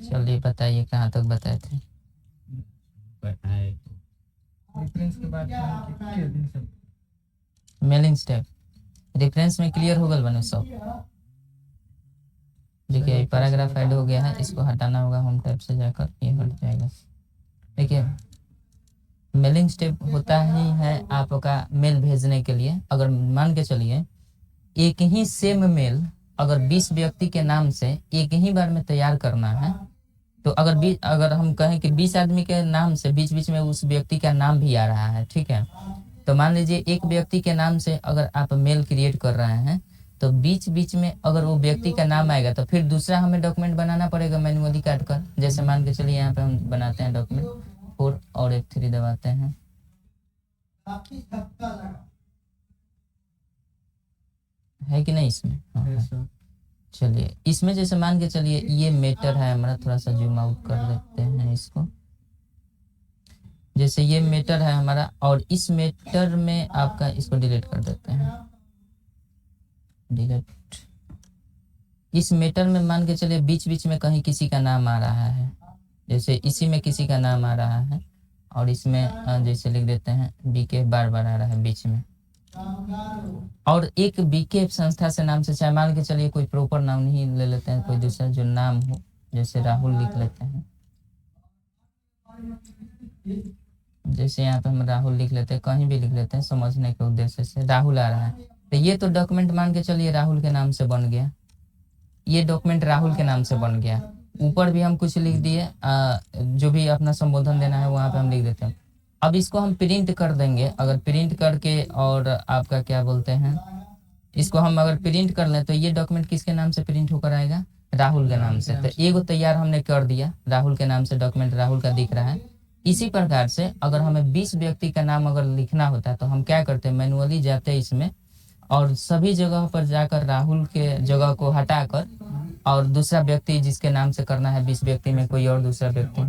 चलिए बताइए कहाँ तक बताए थे। बताए रेफरेंस के बाद मेलिंग स्टेप रेफरेंस में क्लियर हो गल बने सब। देखिए पैराग्राफ ऐड हो गया है, इसको हटाना होगा होम टैब से जाकर, ये हट जाएगा। देखिए मेलिंग स्टेप होता ही है आपका मेल भेजने के लिए। अगर मान के चलिए एक ही सेम मेल अगर 20 व्यक्ति के नाम से एक ही बार में तैयार करना है, तो अगर हम कहें कि 20 आदमी के नाम से बीच बीच में उस व्यक्ति का नाम भी आ रहा है, ठीक है, तो मान लीजिए एक व्यक्ति के नाम से अगर आप मेल क्रिएट कर रहे हैं तो बीच बीच में अगर वो व्यक्ति का नाम आएगा तो फिर दूसरा हमें डॉक्यूमेंट बनाना पड़ेगा मैन्युअली काट कर। जैसे मान के चलिए यहाँ पे हम बनाते हैं डॉक्यूमेंट 4 और F3 दबाते हैं। है कि नहीं इसमें? हाँ। चलिए इसमें जैसे मान के चलिए ये मेटर है हमारा, थोड़ा सा जूम आउट कर लेते हैं इसको। जैसे ये मेटर है हमारा और इस मेटर में आपका इसको डिलीट कर देते हैं, डिलीट। इस मेटर में मान के चलिए बीच बीच में कहीं किसी का नाम आ रहा है, जैसे इसी में किसी का नाम आ रहा है और इसमें जैसे लिख देते हैं बीके बार बार आ रहा है बीच में, और एक बीके संस्था से नाम से, चाहे मान के चलिए कोई प्रॉपर नाम नहीं ले लेते हैं, कोई दूसरा जो नाम हो, जैसे राहुल लिख लेते हैं। जैसे यहाँ पे हम राहुल लिख लेते हैं, कहीं भी लिख लेते हैं समझने के उद्देश्य से, राहुल आ रहा है तो ये तो डॉक्यूमेंट मान के चलिए राहुल के नाम से बन गया, ये डॉक्यूमेंट राहुल के नाम से बन गया। ऊपर भी हम कुछ लिख दिए, जो भी अपना संबोधन देना है वहाँ पे हम लिख देते हैं। अब इसको हम प्रिंट कर देंगे, अगर प्रिंट करके और आपका क्या बोलते हैं, इसको हम अगर प्रिंट कर लें तो ये डॉक्यूमेंट किसके नाम से प्रिंट होकर आएगा? राहुल के नाम से। तो एगो तैयार हमने कर दिया, राहुल के नाम से डॉक्यूमेंट राहुल का दिख रहा है। इसी प्रकार से अगर हमें 20 व्यक्ति का नाम अगर लिखना होता है तो हम क्या करते हैं, मैनुअली जाते हैं इसमें और सभी जगह पर जाकर राहुल के जगह को हटाकर और दूसरा व्यक्ति जिसके नाम से करना है 20 व्यक्ति में कोई और दूसरा व्यक्ति,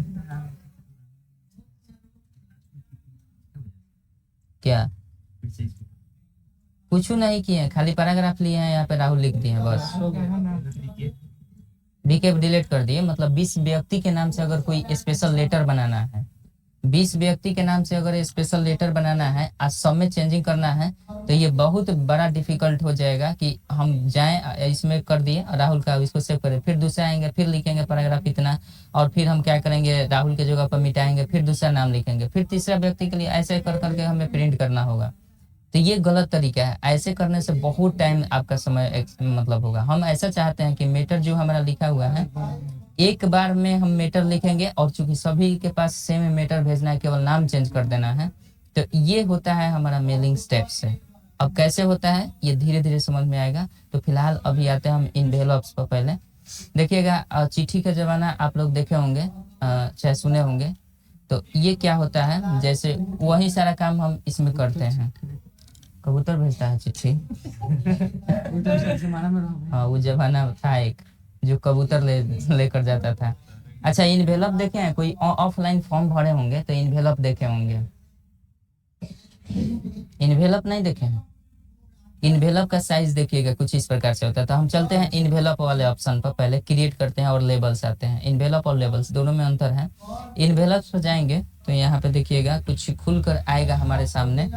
क्या कुछ नहीं किए, खाली पैराग्राफ लिए हैं, यहाँ पे राहुल लिख दिए हैं बस, बीके डिलीट कर दिए। मतलब 20 व्यक्ति के नाम से अगर कोई स्पेशल लेटर बनाना है, 20 व्यक्ति के नाम से अगर स्पेशल लेटर बनाना है, आज सब में चेंजिंग करना है, तो ये बहुत बड़ा डिफिकल्ट हो जाएगा कि हम जाएं इसमें कर दिए राहुल का, इसको सेव करें, फिर दूसरा आएंगे फिर लिखेंगे पैराग्राफ इतना, और फिर हम क्या करेंगे राहुल के जगह पर मिटाएंगे, फिर दूसरा नाम लिखेंगे, फिर तीसरा व्यक्ति के लिए, ऐसे कर करके हमें प्रिंट करना होगा। तो ये गलत तरीका है, ऐसे करने से बहुत टाइम आपका समय मतलब होगा। हम ऐसा चाहते हैं कि मेटर जो हमारा लिखा हुआ है एक बार में हम मेटर लिखेंगे, और चूंकि सभी के पास सेम मेटर भेजना है, केवल नाम चेंज कर देना है, तो ये होता है हमारा मेलिंग स्टेप से। अब कैसे होता है ये धीरे धीरे समझ में आएगा। तो फिलहाल अभी आते हैं हम इनवेलप्स पर। पहले देखिएगा चिट्ठी का जमाना आप लोग देखे होंगे, चाहे सुने होंगे। तो ये क्या होता है, जैसे वही सारा काम हम इसमें करते हैं, कबूतर भेजता है चिट्ठी हाँ वो जमाना था एक जो कबूतर लेकर जाता था। अच्छा इनवेलप देखे हैं, कोई ऑफलाइन फॉर्म भरे होंगे तो इनवेलप देखे होंगे, इनवेलप नहीं देखे हैं? इनवेलप का साइज देखिएगा कुछ इस प्रकार से होता है। तो हम चलते हैं इनवेलप वाले ऑप्शन पर, पहले क्रिएट करते हैं और लेबल्स आते हैं। इनवेलप और लेबल्स दोनों में अंतर है। इनवेलप्स पर जाएंगे तो यहाँ पे देखिएगा कुछ खुल कर आएगा हमारे सामने,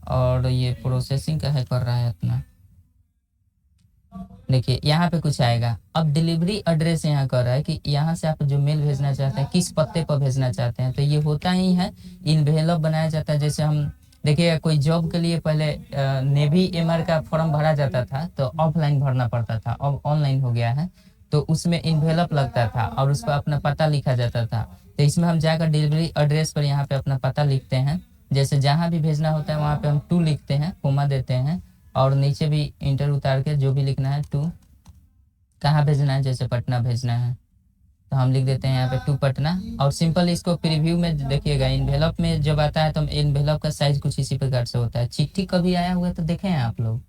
और ये प्रोसेसिंग का है कर रहा है अपना। देखिए यहाँ पे कुछ आएगा। अब डिलीवरी एड्रेस यहाँ कर रहा है कि यहाँ से आप जो मेल भेजना चाहते हैं किस पत्ते पर भेजना चाहते हैं, तो ये होता ही है इनवेलप बनाया जाता है। जैसे हम देखिएगा कोई जॉब के लिए पहले नेवी एमआर का फॉर्म भरा जाता था तो ऑफलाइन भरना पड़ता था, अब ऑनलाइन हो गया है, तो उसमें इनवेलप लगता था और उस पर अपना पता लिखा जाता था। तो इसमें हम जाकर डिलीवरी एड्रेस पर यहाँ पे अपना पता लिखते हैं, जैसे जहाँ भी भेजना होता है वहाँ पे हम 2 लिखते हैं, कोमा देते हैं, और नीचे भी इंटर उतार के जो भी लिखना है 2, कहाँ भेजना है, जैसे पटना भेजना है तो हम लिख देते हैं यहाँ पे 2 पटना। और सिंपल इसको प्रीव्यू में देखिएगा, इनवेलप में जब आता है तो इनवेलप का साइज कुछ इसी प्रकार से होता है। चिट्ठी कभी आया हुआ तो देखे हैं आप लोग,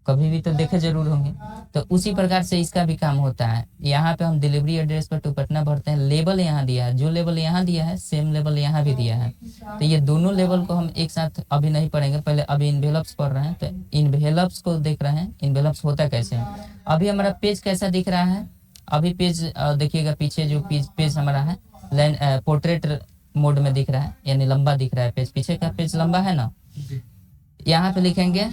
कभी भी तो देखे जरूर होंगे। तो उसी प्रकार से इसका भी काम होता है। यहाँ पे हम डिलीवरी एड्रेस पर 2 पटना भरते हैं, लेबल यहाँ दिया है, जो लेबल यहाँ दिया है सेम लेबल यहाँ भी दिया है। तो ये दोनों लेबल को हम एक साथ अभी नहीं पढ़ेंगे, पहले अभी इनवेलप्स पढ़ रहे हैं। तो इनवेलप्स को देख रहे हैं, इनवेलप्स होता कैसे है। अभी हमारा पेज कैसा दिख रहा है, अभी पेज देखिएगा पीछे जो पेज हमारा है पोर्ट्रेट मोड में दिख रहा है, यानी लंबा दिख रहा है पेज, पीछे का पेज लंबा है ना। यहाँ पे लिखेंगे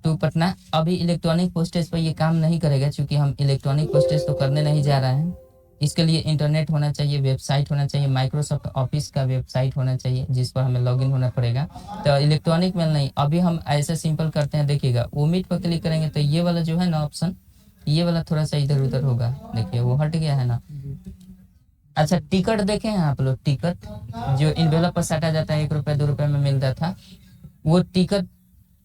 टू पटना। अभी इलेक्ट्रॉनिक पोस्टेज पर ये काम नहीं करेगा, क्योंकि हम इलेक्ट्रॉनिक पोस्टेज तो करने नहीं जा रहे हैं। इसके लिए इंटरनेट होना चाहिए, वेबसाइट होना चाहिए, माइक्रोसॉफ्ट ऑफिस का वेबसाइट होना चाहिए जिस पर हमें लॉगिन होना पड़ेगा। तो इलेक्ट्रॉनिक मेल नहीं, अभी हम ऐसे सिंपल करते हैं। देखिएगा ओमिट पर क्लिक करेंगे तो ये वाला जो है ना ऑप्शन, ये वाला थोड़ा सा इधर उधर होगा, देखिए वो हट गया है ना। अच्छा टिकट देखें आप लोग, टिकट जो इन्वेलप पर साटा जाता है, 1 रुपये 2 रुपये में मिलता था, वो टिकट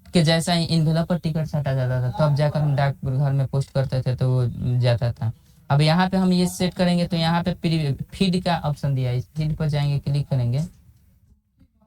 के जैसा ही इन्वेलप पर टिकट साटा जाता था, तब जाकर हम डाक घर में पोस्ट करते थे तो वो जाता था। अब यहाँ पे हम ये सेट करेंगे तो यहाँ पे फीड का ऑप्शन दिया है, इस फीड पर जाएंगे, क्लिक करेंगे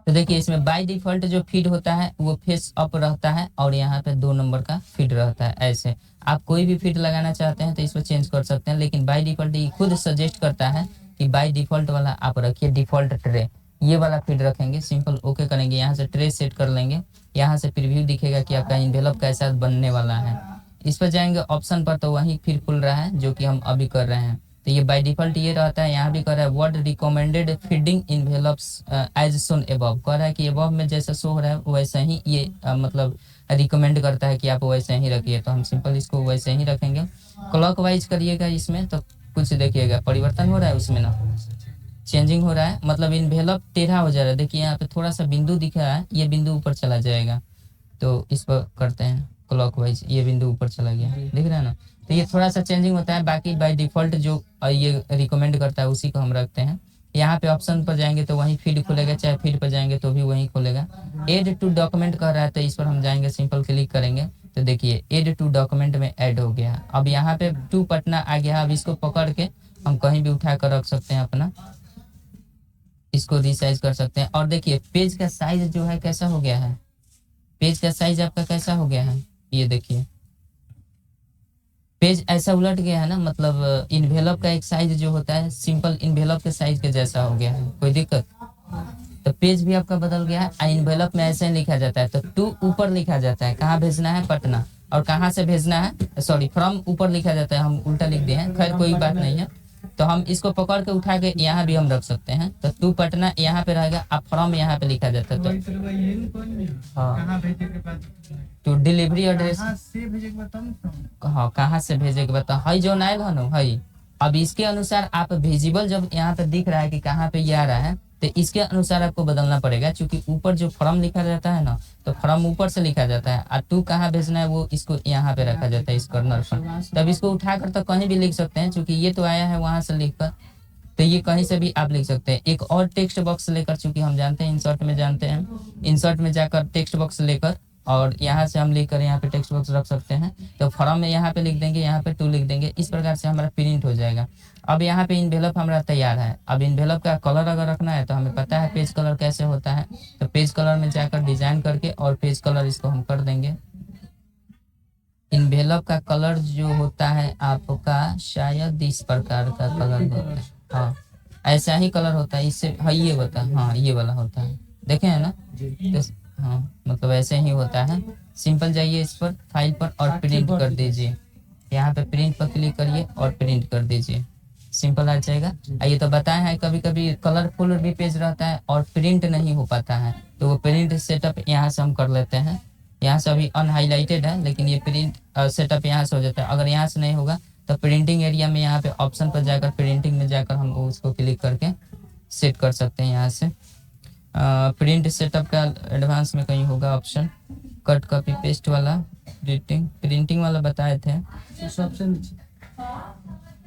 तो देखिए इसमें बाय डिफॉल्ट जो फीड होता है वो फेस अप रहता है, और यहाँ पे 2 नंबर का फीड रहता है। ऐसे आप कोई भी फीड लगाना चाहते हैं तो इसको चेंज कर सकते हैं, लेकिन बाय डिफॉल्ट ये खुद सजेस्ट करता है कि बाय डिफॉल्ट वाला आप रखिए, डिफॉल्ट ट्रे ये वाला फीड रखेंगे। सिंपल ओके करेंगे, यहाँ से ट्रे सेट कर लेंगे, यहाँ से प्रीव्यू दिखेगा कि आपका इन्वेलप कैसा बनने वाला है। इस पर जाएंगे ऑप्शन पर तो वही फिर खुल रहा है जो कि हम अभी कर रहे हैं। तो ये बाय डिफॉल्ट ये रहता है, यहाँ भी कह रहा है word recommended feeding envelopes as shown above, कह रहा है कि एबव में जैसा शो हो रहा है वैसा ही ये मतलब रिकमेंड करता है कि आप वैसे ही रखिए। तो हम सिंपल इसको वैसे ही रखेंगे। क्लॉकवाइज करिएगा इसमें तो कुछ देखिएगा परिवर्तन हो रहा है उसमें ना, चेंजिंग हो रहा है, मतलब इन्वेलप टेढ़ा हो जा रहा है। देखिए यहाँ पे थोड़ा सा बिंदु दिख रहा है, ये बिंदु ऊपर चला जाएगा। तो इस पर करते हैं क्लॉकवाइज, ये बिंदु ऊपर चला गया, दिख रहा है ना। तो ये थोड़ा सा चेंजिंग होता है, बाकी बाय डिफॉल्ट जो ये रिकमेंड करता है उसी को हम रखते हैं। यहाँ पे ऑप्शन पर जाएंगे तो वही फीड खुलेगा, चाहे फीड पर जाएंगे तो भी वही खुलेगा। एड टू डॉक्यूमेंट कह रहा है तो इस पर हम जाएंगे, सिंपल क्लिक करेंगे तो देखिए एड टू डॉक्यूमेंट में ऐड हो गया। अब यहाँ पे टू पटना आ गया। अब इसको पकड़ के हम कहीं भी उठा कर रख सकते हैं, अपना इसको रिसाइज कर सकते हैं। और देखिए पेज का साइज जो है कैसा हो गया है, पेज का साइज आपका कैसा हो गया है, ये देखिए पेज ऐसा उलट गया है ना, मतलब इन्वेलप का एक साइज जो होता है सिंपल इन्वेलप के साइज के जैसा हो गया है। कोई दिक्कत? तो पेज भी आपका बदल गया है। इन्वेलप में ऐसे लिखा जाता है तो टू ऊपर लिखा जाता है, कहाँ भेजना है पटना, और कहाँ से भेजना है सॉरी फ्रॉम ऊपर लिखा जाता है, हम उल्टा लिख दिए हैं, खैर कोई बात नहीं है। तो हम इसको पकड़ के उठा के यहाँ भी हम रख सकते हैं। तो टू पटना यहाँ पे रहेगा, अब फ्रॉम यहाँ पे लिखा जाता है। तो हाँ टू डिलीवरी एड्रेस, हाँ कहाँ से भेजे के बता हई जो नाइल है ना हई। अब इसके अनुसार आप विजिबल जब यहाँ पे दिख रहा है कि कहाँ पे ये आ रहा है, तो इसके अनुसार आपको बदलना पड़ेगा, क्योंकि ऊपर जो फॉर्म लिखा जाता है ना, तो फॉर्म ऊपर से लिखा जाता है, और टू कहाँ भेजना है वो इसको यहाँ पे रखा जाता है इस कॉर्नर पर। तब इसको उठाकर तो कहीं भी लिख सकते हैं, क्योंकि ये तो आया है वहां से लिखकर, तो ये कहीं से भी आप लिख सकते हैं। एक और टेक्स्ट बॉक्स लेकर, चूंकि हम जानते हैं इंसर्ट में जानते हैं, इंसर्ट में जाकर टेक्स्ट बॉक्स लेकर और यहाँ से हम लिख कर यहाँ पे टेक्स्ट बॉक्स रख सकते हैं। तो फॉर्म में यहाँ पे लिख देंगे, यहाँ पे टू लिख देंगे, इस प्रकार से हमारा प्रिंट हो जाएगा। अब यहाँ पे इन्वेलप हमारा तैयार है। अब इन्वेलप का कलर अगर रखना है तो हमें पता है पेज कलर कैसे होता है, तो पेज कलर में जाकर डिजाइन करके और पेज कलर इसको हम कर देंगे। इन्वेलप का कलर जो होता है आपका शायद इस प्रकार का कलर होता है, हाँ ऐसा ही कलर होता है, इससे हाँ ये होता है, हाँ ये वाला होता है, देखे है ना। तो हाँ मतलब ऐसे ही होता है। सिंपल जाइए इस पर फाइल पर और प्रिंट कर दीजिए, यहाँ पे प्रिंट पर क्लिक करिए और प्रिंट कर दीजिए, सिंपल आ जाएगा। ये तो बताया है कभी कभी कलरफुल भी पेज रहता है और प्रिंट नहीं हो पाता है, तो वो प्रिंट सेटअप यहाँ से हम कर लेते हैं। यहाँ से अभी अनहाइलाइटेड है, लेकिन ये प्रिंट सेटअप यहाँ से हो जाता है। अगर यहाँ से नहीं होगा तो प्रिंटिंग एरिया में यहाँ पे ऑप्शन पर जाकर प्रिंटिंग में जाकर हम उसको क्लिक करके सेट कर सकते हैं। यहाँ से प्रिंट सेटअप का एडवांस में कहीं होगा ऑप्शन, कट कॉपी पेस्ट वाला, प्रिंटिंग वाला बताए थे,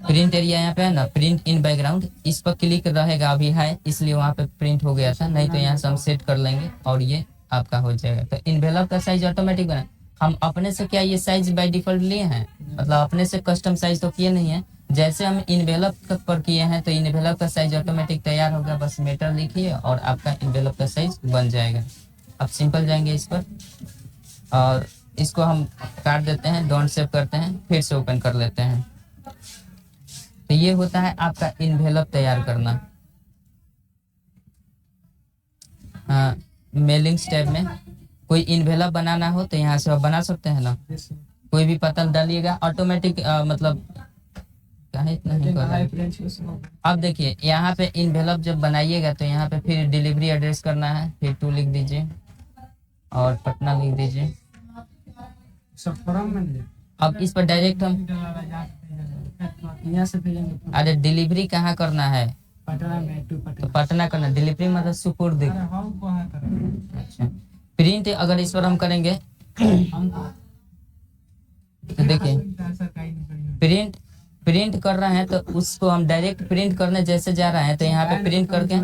प्रिंट एरिया यहाँ पे है ना, प्रिंट इन बैकग्राउंड, इस पर क्लिक रहेगा, अभी है इसलिए वहाँ पे प्रिंट हो गया था, नहीं तो यहाँ से हम सेट कर लेंगे और ये आपका हो जाएगा। तो इन्वेलप का साइज ऑटोमेटिक बना, हम अपने से क्या ये साइज बाय डिफॉल्ट लिए हैं, मतलब अपने से कस्टम साइज तो किए नहीं है। जैसे हम इन्वेलप पर किए हैं तो इन्वेलप का साइज ऑटोमेटिक तैयार होगा, बस मीटर लिखिए और आपका इन्वेलप का साइज बन जाएगा। अब सिंपल जाएंगे इस पर और इसको हम काट देते हैं, डोंट सेव करते हैं, फिर से ओपन कर लेते हैं। तो ये होता है आपका इन्वेलप तैयार करना। हाँ मेलिंग्स टैब में कोई इन्वेलप बनाना हो तो यहाँ से आप बना सकते हैं ना, कोई भी पता डालिएगा ऑटोमेटिक, मतलब उत्साहित नहीं कर रहा है। फ्रेंड्स को सुनो। अब देखिए यहाँ पे इन्वेलप जब बनाइएगा तो यहाँ पे फिर डिलीवरी एड्रेस करना है, फिर 2 लिख दीजिए और पटना लिख दीजिए। सब फॉर्म में ले। अब इस पर डायरेक्ट हम यहाँ से भेजेंगे अरे डिलीवरी कहाँ करना है, पटना में, टू तो पटना। पटना करना, डिलीवरी मतलब सुपुर्द। अरे हम कहाँ करें? अच्छा प्रिंट अगर इस पर हम करेंगे हम तो देखिए ऐसा कहीं नहीं करेंगे। प्रिंट कर रहे हैं तो उसको हम डायरेक्ट प्रिंट करने जैसे जा रहे हैं तो यहाँ पे प्रिंट करके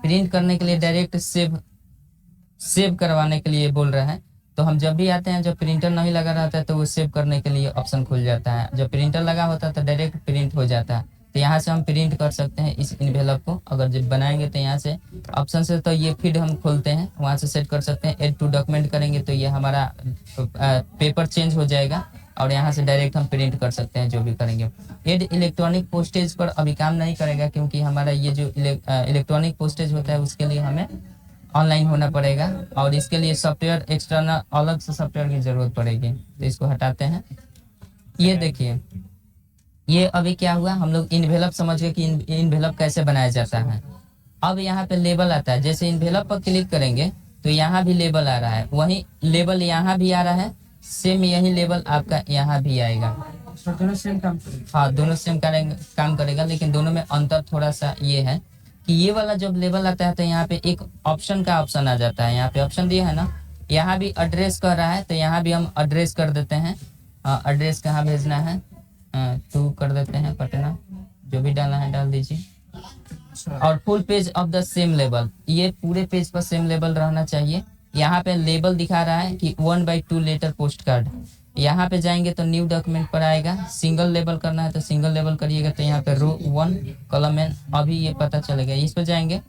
प्रिंट करने के लिए डायरेक्ट सेव करवाने के लिए बोल रहे हैं। तो हम जब भी आते हैं, जब प्रिंटर नहीं लगा रहता है तो वो सेव करने के लिए ऑप्शन खुल जाता है, जब प्रिंटर लगा होता है तो डायरेक्ट प्रिंट हो जाता है। तो यहाँ से हम प्रिंट कर सकते हैं इस इन्वेलप को। अगर जब बनाएंगे तो यहाँ से ऑप्शन से तो ये फीड हम खोलते हैं, वहाँ से सेट कर सकते हैं। एड टू डॉक्यूमेंट करेंगे तो ये हमारा पेपर चेंज हो जाएगा और यहाँ से डायरेक्ट हम प्रिंट कर सकते हैं जो भी करेंगे। एड इलेक्ट्रॉनिक पोस्टेज पर अभी काम नहीं करेगा क्योंकि हमारा ये जो इलेक्ट्रॉनिक पोस्टेज होता है उसके लिए हमें ऑनलाइन होना पड़ेगा और इसके लिए सॉफ्टवेयर एक्सटर्नल अलग से सॉफ्टवेयर की जरूरत पड़ेगी। तो इसको हटाते हैं। ये देखिए ये अभी क्या हुआ, हम लोग इन्वेलप समझ गए कि इन्वेलप कैसे बनाया जाता है। अब यहाँ पे लेबल आता है, जैसे इन्वेलप पर क्लिक करेंगे तो यहाँ भी लेबल आ रहा है, वही लेबल यहाँ भी आ रहा है, सेम यही लेबल आपका यहाँ भी आएगा। दोनों सेम काम करेंगे। हाँ दोनों सेम काम करेगा, लेकिन दोनों में अंतर थोड़ा सा ये है कि ये वाला जब लेबल आता है तो यहाँ पे एक ऑप्शन का ऑप्शन आ जाता है। यहाँ पे ऑप्शन दिया है ना, यहाँ भी एड्रेस कर रहा है तो यहाँ भी हम एड्रेस कर देते हैं। एड्रेस कहाँ भेजना है, 2 कर देते हैं पटना, जो भी डालना है डाल दीजिए। और full page of the same label, ये पूरे पेज पर सेम लेबल रहना चाहिए। यहाँ पे लेबल दिखा रहा है कि 1/2 लेटर पोस्ट कार्ड। यहाँ पे जाएंगे तो न्यू डॉक्यूमेंट पर आएगा, सिंगल लेबल करना है तो सिंगल लेबल करिएगा तो यहाँ पे रो 1 कॉलम n, अभी ये पता चलेगा। इस पर जाएंगे,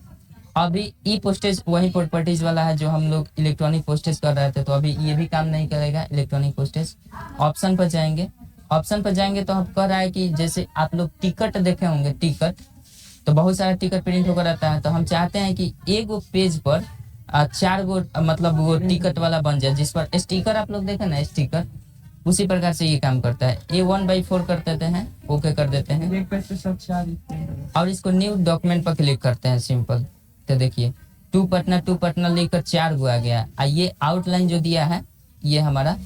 अभी ई पोस्टेज वही प्रॉपर्टीज वाला है जो हम लोग इलेक्ट्रॉनिक पोस्टेज कर रहे थे, तो अभी ये भी काम नहीं करेगा इलेक्ट्रॉनिक पोस्टेज। ऑप्शन पर जाएंगे, ऑप्शन पर जाएंगे तो हम कह रहा है कि जैसे आप लोग टिकट देखे होंगे, टिकट तो बहुत सारा टिकट प्रिंट होकर रहता है, तो हम चाहते हैं कि एक गो पेज पर 4 गो मतलब वो टिकट वाला बन जाए, जिस पर स्टिकर आप लोग देखे ना, स्टिकर उसी प्रकार से ये काम करता है। ये 1/4 कर देते हैं, ओके कर देते हैं एक पेज पे सब 4 और इसको न्यू डॉक्यूमेंट पर क्लिक करते हैं सिंपल। तो देखिए 2 पटना लिखकर 4 गो आ गया। ये आउटलाइन जो दिया है ये हमारा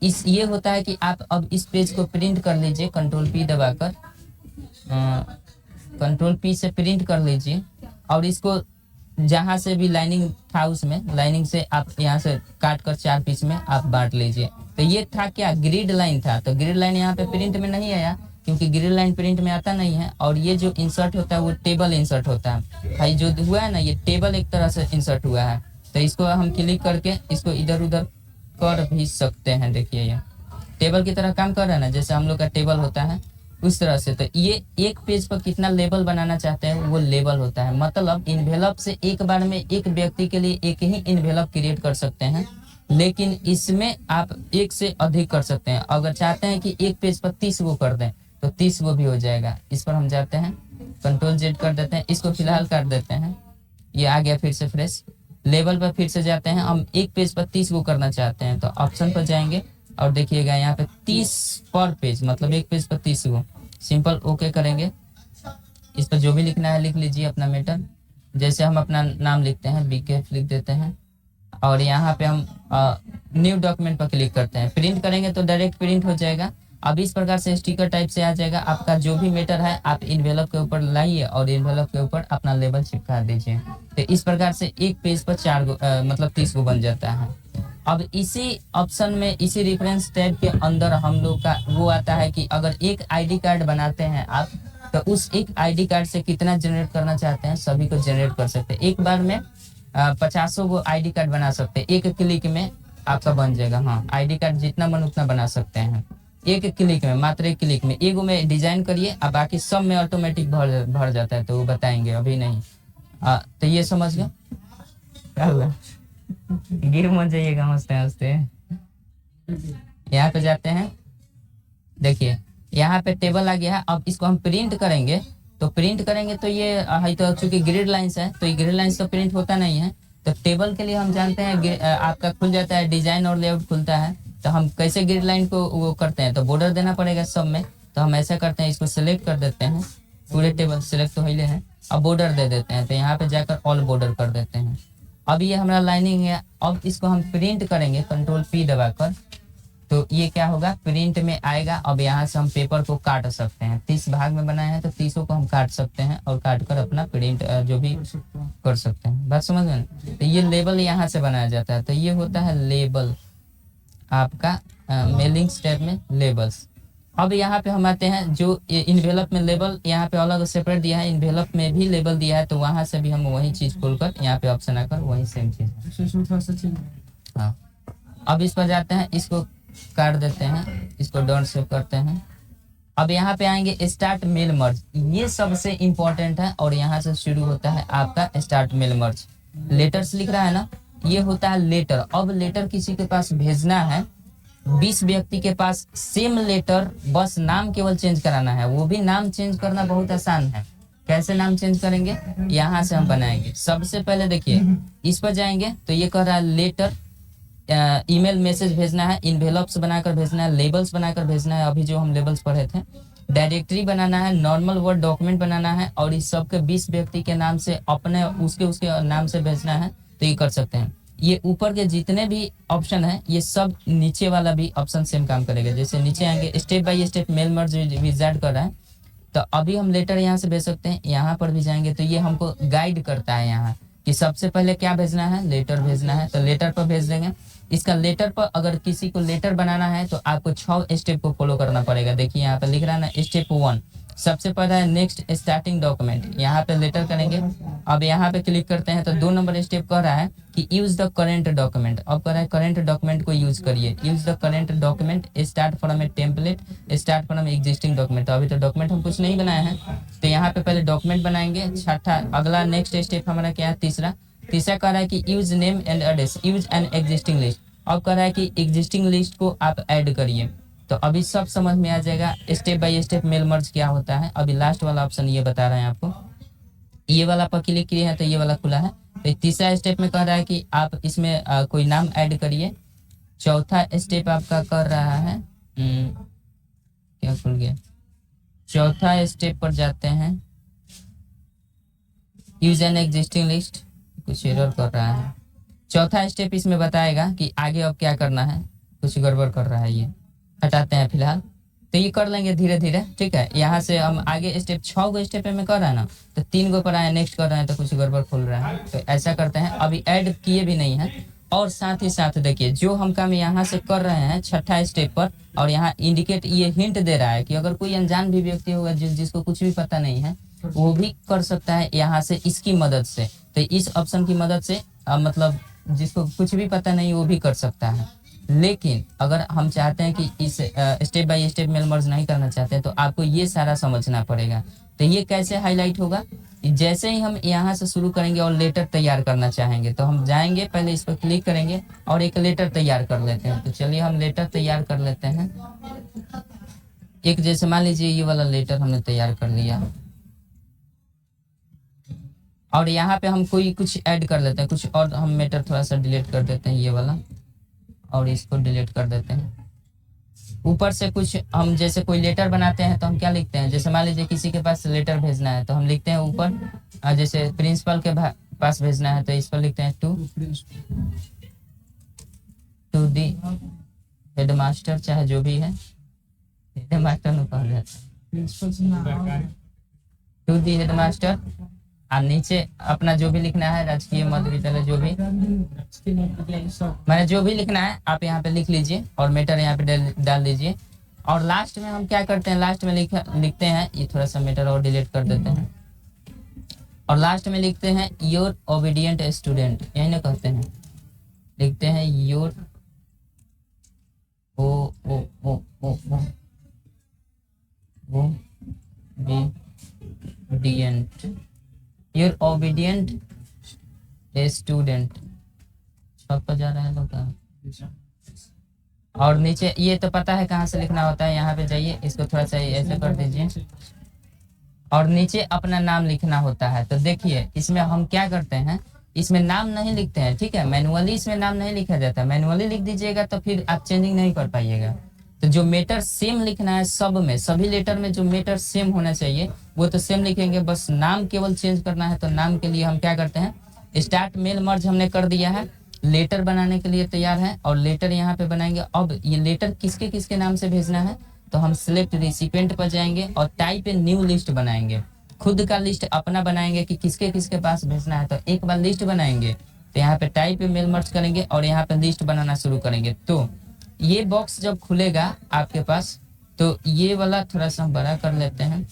ये होता है कि आप अब इस पेज को प्रिंट कर लीजिए, कंट्रोल P दबाकर, कंट्रोल P से प्रिंट कर लीजिए और इसको जहां से भी लाइनिंग था उसमें लाइनिंग से आप यहाँ से काट कर 4 पीस में आप बांट लीजिए। तो ये था क्या, ग्रिड लाइन था, तो ग्रिड लाइन यहाँ पे प्रिंट में नहीं आया क्योंकि ग्रिड लाइन प्रिंट में आता नहीं है। और ये जो इंसर्ट होता है वो टेबल इंसर्ट होता है भाई, जो हुआ है ना ये टेबल एक तरह से इंसर्ट हुआ है। तो इसको हम क्लिक करके इसको इधर उधर कर भी सकते हैं। देखिए ये टेबल की तरह काम कर रहा है ना, जैसे हम लोग का टेबल होता है उस तरह से। तो ये एक पेज पर कितना लेबल बनाना चाहते हैं वो लेबल होता है, मतलब इन्वेलप से एक बार में एक व्यक्ति के लिए एक ही इन्वेलप क्रिएट कर सकते हैं, लेकिन इसमें आप एक से अधिक कर सकते हैं। अगर चाहते हैं कि एक पेज पर 30 गो कर दें तो 30 गो भी हो जाएगा। इस पर हम जाते हैं, कंट्रोल Z कर देते हैं, इसको फिलहाल काट देते हैं, ये आ गया फिर से फ्रेश। लेवल पर फिर से जाते हैं, हम एक पेज पर 30 गो करना चाहते हैं तो ऑप्शन पर जाएंगे और देखिएगा यहाँ पे 30 पर पेज, मतलब एक पेज पर 30 गो। सिंपल ओके करेंगे, इस पर जो भी लिखना है लिख लीजिए अपना मैटर। जैसे हम अपना नाम लिखते हैं BKF लिख देते हैं और यहाँ पे हम न्यू डॉक्यूमेंट पर क्लिक करते हैं, प्रिंट करेंगे तो डायरेक्ट प्रिंट हो जाएगा। अब इस प्रकार से स्टिकर टाइप से आ जाएगा। आपका जो भी मैटर है आप इन्वेलप के ऊपर लाइए और इन्वेलप के ऊपर अपना लेबल चिपका दीजिए। तो इस प्रकार से एक पेज पर 4 गो मतलब 30 गो बन जाता है। अब इसी ऑप्शन में इसी रेफरेंस टैब के अंदर हम लोग का वो आता है कि अगर एक आईडी कार्ड बनाते हैं आप तो उस एक आईडी कार्ड से कितना जनरेट करना चाहते हैं सभी को जनरेट कर सकते हैं। एक बार में 50 गो आईडी कार्ड बना सकते हैं, एक क्लिक में आपका बन जाएगा। हाँ आईडी कार्ड जितना मन उतना बना सकते हैं एक क्लिक में, मात्र एक क्लिक में। एगो में डिजाइन करिए और बाकी सब में ऑटोमेटिक भर जाता है, तो वो बताएंगे अभी नहीं। तो ये समझ गए, क्या हुआ गिर मत जाइएगा हंसते हंसते। यहाँ पे जाते हैं, देखिए यहाँ पे टेबल आ गया है। अब इसको हम प्रिंट करेंगे तो ये है, तो चूंकि ग्रिड लाइंस है तो ये ग्रिड लाइंस का प्रिंट होता नहीं है। तो टेबल के लिए हम जानते हैं आपका खुल जाता है डिजाइन और लेआउट खुलता है। तो हम कैसे ग्रिड लाइन को वो करते हैं, तो बॉर्डर देना पड़ेगा सब में। तो हम ऐसा करते हैं, इसको सिलेक्ट कर देते हैं, पूरे टेबल सिलेक्ट तो हिले हैं। अब बॉर्डर दे देते हैं, तो यहाँ पे जाकर ऑल बॉर्डर कर देते हैं। अब ये हमारा लाइनिंग है। अब इसको हम प्रिंट करेंगे Ctrl+P दबाकर, तो ये क्या होगा, प्रिंट में आएगा। अब यहाँ से हम पेपर को काट सकते हैं, 30 भाग में बनाए हैं तो 30 को हम काट सकते हैं और काट कर अपना प्रिंट जो भी कर सकते हैं। बात समझ में? तो ये लेबल यहाँ से बनाया जाता है। तो ये होता है लेबल आपका मेलिंग स्टेप में लेबल्स। अब यहाँ पे हम आते हैं, जो इन्वेलप में लेबल यहाँ पे अलग सेपरेट दिया है, इन्वेलप में भी लेबल दिया है, तो वहाँ से भी हम वही चीज खोलकर यहाँ पे ऑप्शन आकर वही सेम चीज। हाँ, अब इस पर जाते हैं, इसको काट देते हैं, इसको डोंट सेव करते हैं। अब यहाँ पे आएंगे स्टार्ट मेल मर्ज, ये सबसे इंपॉर्टेंट है और यहाँ से शुरू होता है आपका स्टार्ट मेल मर्ज। लेटर्स लिख रहा है ना, ये होता है लेटर। अब लेटर किसी के पास भेजना है, 20 व्यक्ति के पास सेम लेटर, बस नाम केवल चेंज कराना है। वो भी नाम चेंज करना बहुत आसान है। कैसे नाम चेंज करेंगे, यहाँ से हम बनाएंगे। सबसे पहले देखिए, इस पर जाएंगे तो ये कह रहा है लेटर, ईमेल मैसेज भेजना है, इन्वेलप्स बनाकर भेजना है, लेबल्स बनाकर भेजना है, अभी जो हम लेबल्स पढ़े थे, डायरेक्टरी बनाना है, नॉर्मल वर्ड डॉक्यूमेंट बनाना है, और इस सबके 20 व्यक्ति के नाम से अपने उसके नाम से भेजना है, तो ये कर सकते हैं। ये ऊपर के जितने भी ऑप्शन है, ये सब नीचे वाला भी ऑप्शन सेम काम करेगा। जैसे नीचे आएंगे, step by step mail merge wizard कर रहा है, तो अभी हम लेटर यहाँ से भेज सकते हैं। यहाँ पर भी जाएंगे तो ये हमको गाइड करता है यहाँ कि सबसे पहले क्या भेजना है, लेटर भेजना है, तो लेटर पर भेज देंगे। इसका लेटर पर अगर किसी को लेटर बनाना है तो आपको 6 स्टेप को फॉलो करना पड़ेगा। देखिए यहाँ पे लिख रहा है ना, स्टेप 1 सबसे पहला है नेक्स्ट स्टार्टिंग डॉक्यूमेंट, यहाँ पे लेटर करेंगे। अब यहाँ पे क्लिक करते हैं तो 2 नंबर स्टेप कह रहा है कि यूज द करेंट डॉक्यूमेंट। अब कह रहा है करेंट डॉक्यूमेंट को यूज करिए, use the current document, start from A template, start from existing document. तो अभी तो डॉक्यूमेंट हम कुछ नहीं बनाए हैं, तो यहाँ पे पहले डॉक्यूमेंट बनाएंगे। छठा अगला नेक्स्ट स्टेप हमारा क्या है, तीसरा कह रहा है कि use name and address, use an existing list. अब कह रहा है कि एग्जिस्टिंग लिस्ट को आप ऐड करिए। तो अभी सब समझ में आ जाएगा step by step mail merge क्या होता है। अभी लास्ट वाला ऑप्शन ये बता रहे हैं आपको, ये वाला पर क्लिक किए हैं तो ये वाला खुला है। तो तीसरा स्टेप में कह रहा है कि आप इसमें कोई नाम ऐड करिए। चौथा स्टेप आपका कर रहा है क्या खुल गया, चौथा स्टेप पर जाते हैं, यूज एन एग्जिस्टिंग लिस्ट, कुछ एरर कर रहा है। चौथा स्टेप इसमें बताएगा कि आगे अब क्या करना है, कुछ गड़बड़ कर रहा है, ये हटाते हैं फिलहाल। तो ये कर लेंगे धीरे धीरे, ठीक है। यहाँ से हम आगे स्टेप 6 गो स्टेप में कर रहा है ना, तो 3 गो पर आए, नेक्स्ट कर रहे हैं तो कुछ गड़बड़ खुल रहा है, तो ऐसा करते हैं। अभी ऐड किए भी नहीं है। और साथ ही साथ देखिए, जो हम काम यहाँ से कर रहे हैं छठा स्टेप पर, और यहाँ इंडिकेट ये हिंट दे रहा है कि अगर कोई अनजान भी व्यक्ति होगा जिसको कुछ भी पता नहीं है, वो भी कर सकता है यहाँ से इसकी मदद से। तो इस ऑप्शन की मदद से मतलब जिसको कुछ भी पता नहीं वो भी कर सकता है। लेकिन अगर हम चाहते हैं कि इस step by step mail merge नहीं करना चाहते हैं, तो आपको ये सारा समझना पड़ेगा। तो ये कैसे हाईलाइट होगा, जैसे ही हम यहाँ से शुरू करेंगे और लेटर तैयार करना चाहेंगे तो हम जाएंगे, पहले इस पर क्लिक करेंगे और एक लेटर तैयार कर लेते हैं। तो चलिए हम लेटर तैयार कर लेते हैं। एक जैसे मान लीजिए ये वाला लेटर हमने तैयार कर लिया, और यहाँ पे हम कोई कुछ ऐड कर लेते हैं, कुछ और हम मैटर थोड़ा सा डिलीट कर देते हैं, ये वाला, और इसको डिलीट कर देते हैं। ऊपर से कुछ हम जैसे कोई लेटर बनाते हैं तो हम क्या लिखते हैं, जैसे मान लीजिए किसी के पास लेटर भेजना है तो हम लिखते हैं ऊपर, जैसे प्रिंसिपल के पास भेजना है तो इस पर लिखते हैं टू दी हेडमास्टर, चाहे जो भी है, हेडमास्टर ने कहा जाता है, टू दी हेडमास्टर। और नीचे अपना जो भी लिखना है, राजकीय मध्य विद्यालय, जो भी मैंने जो भी लिखना है आप यहाँ पे लिख लीजिए और मेटर यहाँ पे डाल दीजिए। और लास्ट में हम क्या करते हैं, लास्ट में लिखते हैं, ये थोड़ा सा मेटर और डिलीट कर देते हैं, और लास्ट में लिखते हैं योर ओबीडियंट स्टूडेंट, यही ना कहते हैं, लिखते हैं your obedient, your obedient student. छत पर जा रहा है लोग। और नीचे ये तो पता है कहाँ से लिखना होता है, यहाँ पे जाइए, इसको थोड़ा सा ऐसे कर दीजिए, और नीचे अपना नाम लिखना होता है। तो देखिए इसमें हम क्या करते हैं, इसमें नाम नहीं लिखते हैं, ठीक है, मैनुअली इसमें नाम नहीं लिखा जाता। मैनुअली लिख दीजिएगा तो फिर आप चेंजिंग नहीं कर पाइएगा। तो जो मेटर सेम लिखना है सब में, सभी लेटर में जो मेटर सेम होना चाहिए वो तो सेम लिखेंगे, बस नाम केवल चेंज करना है। तो नाम के लिए हम क्या करते हैं, स्टार्ट मेल मर्ज हमने कर दिया है, लेटर बनाने के लिए तैयार है और लेटर यहाँ पे बनाएंगे। अब ये लेटर किसके किसके नाम से भेजना है, तो हम सिलेक्ट रिसिपेंट पर जाएंगे और टाइप ए न्यू लिस्ट बनाएंगे, खुद का लिस्ट अपना बनाएंगे कि किसके किसके पास भेजना है। तो एक बार लिस्ट बनाएंगे तो यहाँ पे टाइप ए मेल मर्ज करेंगे और यहाँ पे लिस्ट बनाना शुरू करेंगे। तो ये बॉक्स जब खुलेगा आपके पास, तो ये वाला थोड़ा सा हम बड़ा कर लेते हैं,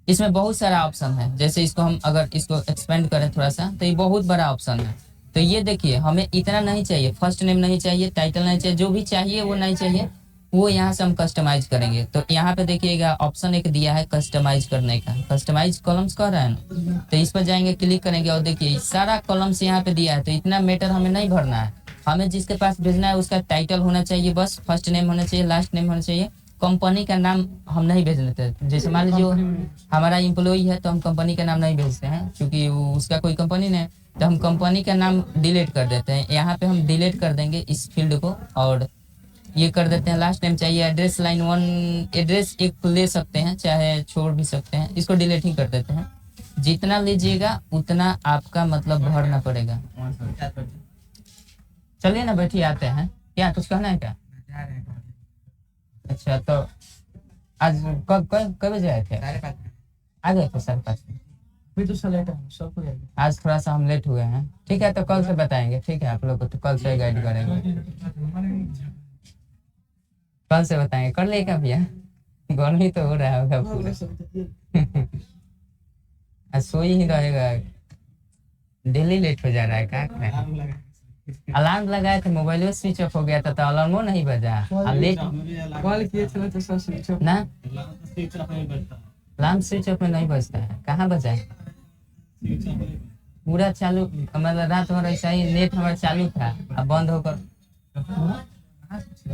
इसमें बहुत सारा ऑप्शन है। जैसे इसको हम अगर इसको एक्सपेंड करें थोड़ा सा तो ये बहुत बड़ा ऑप्शन है। तो ये देखिए हमें इतना नहीं चाहिए, फर्स्ट नेम नहीं चाहिए, टाइटल नहीं चाहिए, जो भी चाहिए वो नहीं चाहिए, वो यहाँ से हम कस्टमाइज करेंगे। तो यहाँ पे देखिएगा ऑप्शन एक दिया है कस्टमाइज करने का, कस्टमाइज कॉलम्स कह रहा है ना, तो इस पर जाएंगे, क्लिक करेंगे और देखिए सारा कॉलम्स यहाँ पे दिया है। तो इतना मैटर हमें नहीं भरना है, हमें जिसके पास भेजना है उसका टाइटल होना चाहिए, बस फर्स्ट नेम होना चाहिए, लास्ट नेम होना चाहिए, कंपनी का नाम हम नहीं भेज देते। जैसे मान लीजिए हमारा एम्प्लॉई है तो हम कंपनी का नाम नहीं भेजते हैं क्योंकि उसका कोई कंपनी नहीं है, तो हम कंपनी का नाम डिलीट कर देते हैं। यहाँ पे हम डिलीट कर देंगे इस फील्ड को और ये कर देते हैं लास्ट नेम चाहिए, एड्रेस लाइन 1 एड्रेस एक ले सकते हैं, चाहे छोड़ भी सकते हैं, इसको डिलीट ही कर देते हैं। जितना लीजिएगा उतना आपका मतलब भरना पड़ेगा। चलिए ना बैठिए, आते हैं, क्या कुछ कहना है क्या? अच्छा तो आज कब बजे आए थे? आ गए थे 5:30। अभी तो लेट है, सब हो जाएगा। आज थोड़ा सा हम लेट हुए हैं, ठीक है, तो कल से बताएंगे, ठीक है, आप लोग को तो कल से गाइड करेंगे, कल से बताएंगे। कर लेगा भैया, गर्मी तो हो रहा होगा पूरा। आज सोई ही रहेगा, डेली लेट हो जा रहा है, क्या करें? अलार्म लगाए थे, मोबाइल स्विच ऑफ हो गया था तो अलार्मो नहीं बजा। लेट कॉल किए थे तो सब स्विच ऑफ ना, अलार्म स्विच ऑफ में नहीं बजता है, कहाँ बजा है? पूरा चालू, मतलब रात भर ऐसा ही नेट हमारा चालू था, अब बंद होकर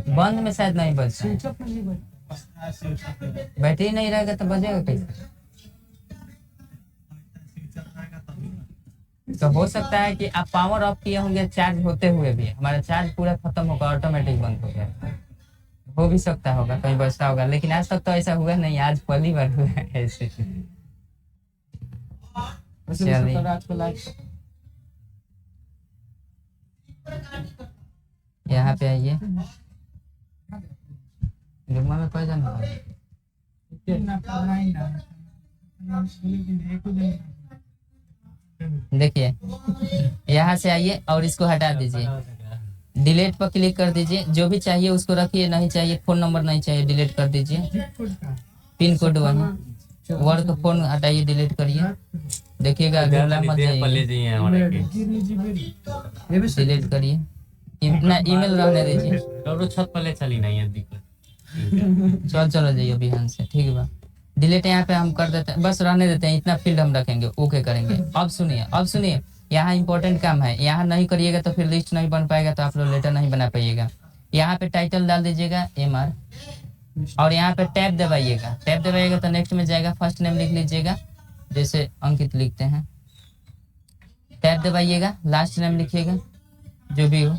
बंद में शायद नहीं बजता। स्विच ऑफ नहीं बजा, बैटरी नहीं रहेगा तो बजेगा कैसे? तो हो सकता है कि आप पावर ऑफ किए होंगे चार्ज होते हुए भी, हमारा चार्ज पूरा खत्म होगा, ऑटोमेटिक बंद हो गया, हो भी सकता होगा, कहीं बचता होगा, लेकिन आज तक तो ऐसा हुआ नहीं, आज पहली बार हुआ है ऐसे। चलिए रात को लाइट यहाँ पे आइए, जुम्मा में कोई जाना है? ना पढ़ना ही ना, एक दिन देखिए यहाँ से आइए और इसको हटा दीजिए, डिलीट पर क्लिक कर दीजिए, जो भी चाहिए उसको रखिए, नहीं चाहिए फोन नंबर नहीं चाहिए डिलीट कर दीजिए, पिन कोड वही वर्क फोन हटाइए, डिलीट करिए, देखिएगा अगला मत जाइए, डिलीट करिए, इतना ईमेल रहने दीजिए, छत पर ले चली नहीं है दिक्कत। चलो जाइए बिहान से, ठीक है, डिलीट यहाँ पे हम कर देते हैं, बस रहने देते हैं, इतना फील्ड हम रखेंगे, ओके करेंगे। अब सुनिए यहाँ इंपॉर्टेंट काम है, यहाँ नहीं करिएगा तो फिर लिस्ट नहीं बन पाएगा, तो आप लोग लेटर नहीं बना पाइएगा। यहाँ पे टाइटल डाल दीजिएगा MR और यहाँ पे टैब दबाइएगा, तो नेक्स्ट में जाएगा, फर्स्ट नेम लिख लीजिएगा, जैसे अंकित लिखते हैं, टैब दबाइएगा, लास्ट नेम लिखिएगा जो भी हो,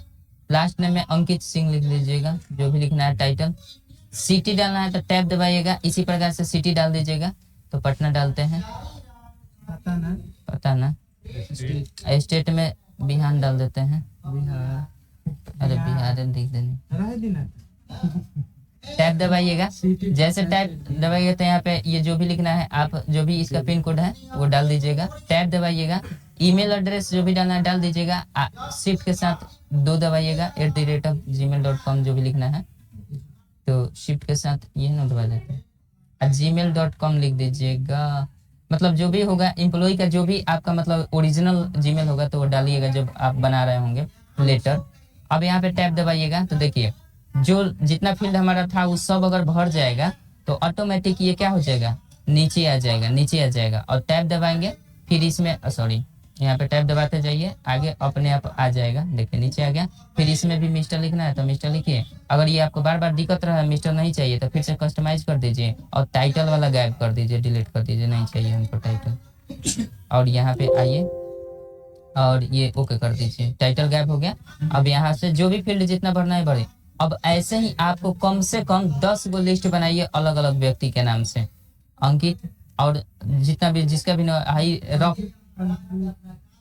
लास्ट नेम में अंकित सिंह लिख लीजिएगा, जो भी लिखना है, टाइटल, सिटी डालना है तो टैब दबाइएगा, इसी प्रकार से सिटी डाल दीजिएगा, तो पटना डालते हैं, पता ना, स्टेट में बिहार डाल देते हैं, अरे बिहार लिख देने, टैब दबाइएगा, जैसे टैब दबाइएगा तो यहाँ पे ये जो भी लिखना है, आप जो भी इसका पिन कोड है वो डाल दीजिएगा, टैब दबाइएगा, ईमेल एड्रेस जो भी डालना है डाल दीजिएगा, शिफ्ट के साथ 2 दबाइएगा, @gmail.com जो भी लिखना है, तो शिफ्ट के साथ ये ना दबा देते हैं, gmail.com लिख दीजिएगा, मतलब जो भी होगा एम्प्लॉय का, जो भी आपका मतलब ओरिजिनल जीमेल होगा तो वो डालिएगा जब आप बना रहे होंगे लेटर। अब यहाँ पे टैब दबाइएगा, तो देखिए जो जितना फील्ड हमारा था वो सब अगर भर जाएगा तो ऑटोमेटिक ये क्या हो जाएगा, नीचे आ जाएगा, और टैब दबाएंगे, फिर इसमें सॉरी यहाँ पे टैब दबाते जाइए, आगे अपने आप आ जाएगा, देखिए नीचे आ गया, फिर इसमें भी मिस्टर लिखना है तो मिस्टर लिखिए, अगर ये आपको बार बार दिक्कत रहा है मिस्टर नहीं चाहिए तो फिर से कस्टमाइज कर दीजिए और टाइटल वाला गायब कर दीजिए, डिलीट कर दीजिए, नहीं चाहिए हमको टाइटल, और यहाँ पे आइए और ये ओके कर दीजिए, टाइटल गायब हो गया। अब यहाँ से जो भी फील्ड जितना भरना है भरे, अब ऐसे ही आपको कम से कम 10 गो लिस्ट बनाइए अलग अलग व्यक्ति के नाम से, अंकित और जितना भी जिसका भी हाई रफ,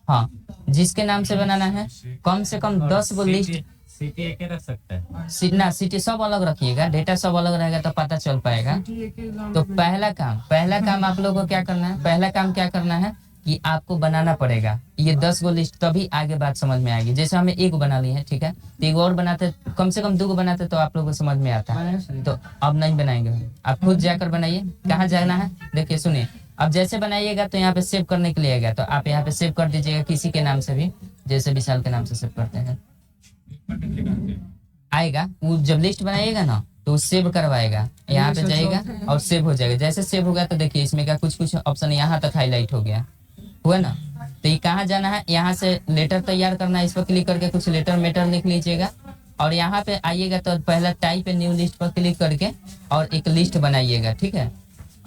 हाँ जिसके नाम से बनाना है कम से कम 10 गो लिस्ट। सिटी एक ही रख सकता है। सिटी सब अलग रखिएगा, डेटा सब अलग रहेगा तो पता चल पाएगा। तो पहला काम आप लोगों को क्या करना है, पहला काम क्या करना है कि आपको बनाना पड़ेगा ये 10 गो लिस्ट, तभी आगे बात समझ में आएगी। जैसे हमें एक बना ली है, ठीक है, तो एक और बनाते, कम से कम 2 गो बनाते तो आप लोगों को समझ में आता है। तो अब नहीं बनाएंगे, आप खुद जाकर बनाइए। कहाँ जाना है देखिए सुनिए, अब जैसे बनाइएगा तो यहाँ पे सेव करने के लिए आएगा, तो आप यहाँ पे सेव कर दीजिएगा किसी के नाम से भी, जैसे विशाल के नाम से सेव करते हैं आएगा। वो जब लिस्ट बनाइएगा ना तो सेव करवाएगा, यहाँ पे जाएगा और सेव हो जाएगा। जैसे सेव होगा तो देखिए इसमें का कुछ ऑप्शन यहाँ तक हाईलाइट हो गया, हुआ ना। तो ये कहाँ जाना है, यहाँ से लेटर तैयार करना है, इस पर क्लिक करके कुछ लेटर मेटर लिख लीजिएगा और यहाँ पे आइएगा तो पहला टाइप न्यू लिस्ट पर क्लिक करके और एक लिस्ट बनाइएगा, ठीक है।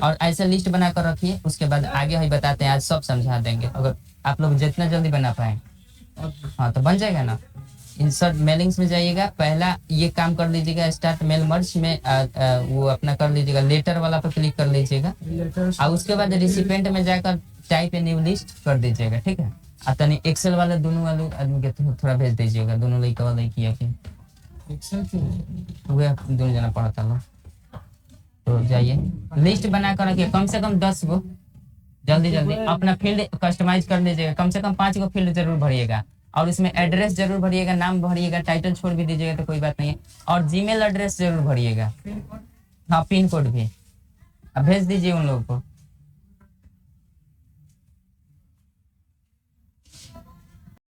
और ऐसा लिस्ट बना कर रखिए, उसके बाद आगे हम बताते हैं, आज सब समझा देंगे अगर आप लोग जितना जल्दी बना पाए। हाँ तो बन जाएगा ना। इंसर्ट मेलिंग्स में जाइएगा, पहला ये काम कर लीजिएगा, स्टार्ट मेल मर्ज में वो अपना कर लीजिएगा, लेटर वाला पर क्लिक कर लीजिएगा और उसके बाद रिसिपेंट में जाकर टाइप ए न्यू लिस्ट कर दीजिएगा, ठीक है। और तनी एक्सेल वाले दोनों वाले आदमी के थोड़ा भेज दीजिएगा, दोनों लड़का वाला किया के दोनों जना पढ़ता लो। तो जाइए लिस्ट बना कर रखिए कम से कम 10 गो, जल्दी अपना फील्ड कस्टमाइज कर लीजिएगा, कम से कम 5 गो फील्ड जरूर भरिएगा और इसमें एड्रेस जरूर भरिएगा, नाम भरिएगा, टाइटल छोड़ भी दीजिएगा तो कोई बात नहीं है, और जीमेल एड्रेस जरूर भरिएगा, हाँ पिन कोड भी अब भेज दीजिए उन लोगों को।